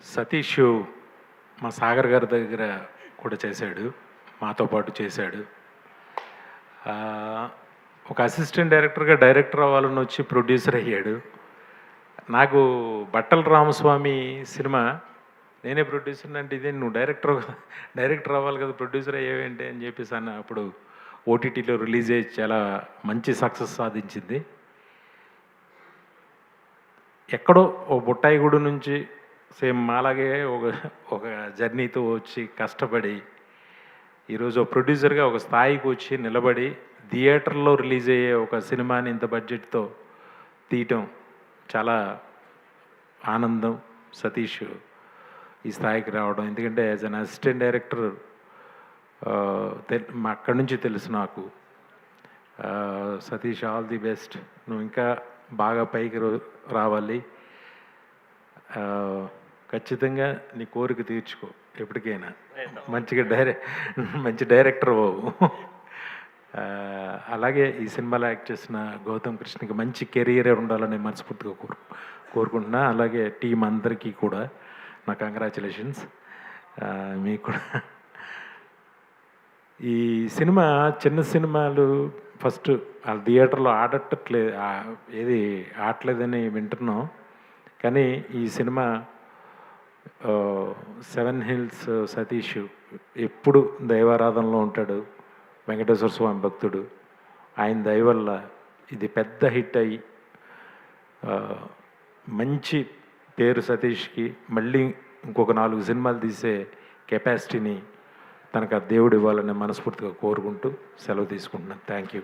సతీష్ మా సాగర్ గారి దగ్గర కూడా చేశాడు, మాతో పాటు చేశాడు. ఒక అసిస్టెంట్ డైరెక్టర్గా డైరెక్టర్ అవ్వాలని వచ్చి ప్రొడ్యూసర్ అయ్యాడు. నాకు బట్టల రామస్వామి సినిమా నేనే ప్రొడ్యూసర్ అంటే ఇదే నువ్వు డైరెక్టర్ అవ్వాలి కదా, ప్రొడ్యూసర్ అయ్యేవేంటి అని చెప్పేసి అన్న. అప్పుడు ఓటీటీలో రిలీజ్ అయ్యి చాలా మంచి సక్సెస్ సాధించింది. ఎక్కడో ఓ బుట్టాయిగూడు నుంచి సేమ్ మాలాగే ఒక జర్నీతో వచ్చి కష్టపడి ఈరోజు ప్రొడ్యూసర్గా ఒక స్థాయికి వచ్చి నిలబడి థియేటర్లో రిలీజ్ అయ్యే ఒక సినిమాని ఇంత బడ్జెట్తో తీయటం చాలా ఆనందం. సతీష్ ఈ స్థాయికి రావడం, ఎందుకంటే యాజ్ అన్ అసిస్టెంట్ డైరెక్టర్ అక్కడి నుంచి తెలుసు నాకు. Satish, all the best. నువ్వు ఇంకా బాగా పైకి రావాలి. ఖచ్చితంగా నీ కోరిక తీర్చుకో ఎప్పటికైనా. మంచి డైరెక్టర్ బాబు. అలాగే ఈ సినిమాలో యాక్ట్ చేసిన గౌతమ్ కృష్ణకి మంచి కెరీర్ ఉండాలని మనస్ఫూర్తిగా కోరుకుంటున్నా. అలాగే టీం అందరికీ కూడా నా కంగ్రాచులేషన్స్. మీకు కూడా ఈ సినిమా చిన్న సినిమాలు ఫస్ట్ వాళ్ళ థియేటర్లో ఆడట్లేదని వింటున్నాం. కానీ ఈ సినిమా 7 హిల్స్ సతీష్ ఎప్పుడు దైవారాధనలో ఉంటాడు, వెంకటేశ్వర స్వామి భక్తుడు. ఆయన దయ వల్ల ఇది పెద్ద హిట్ అయ్యి మంచి పేరు సతీష్కి, మళ్ళీ ఇంకొక 4 సినిమాలు తీసే కెపాసిటీని తనకు ఆ దేవుడు ఇవ్వాలని మనస్ఫూర్తిగా కోరుకుంటూ సెలవు తీసుకుంటున్నాను. Thank you.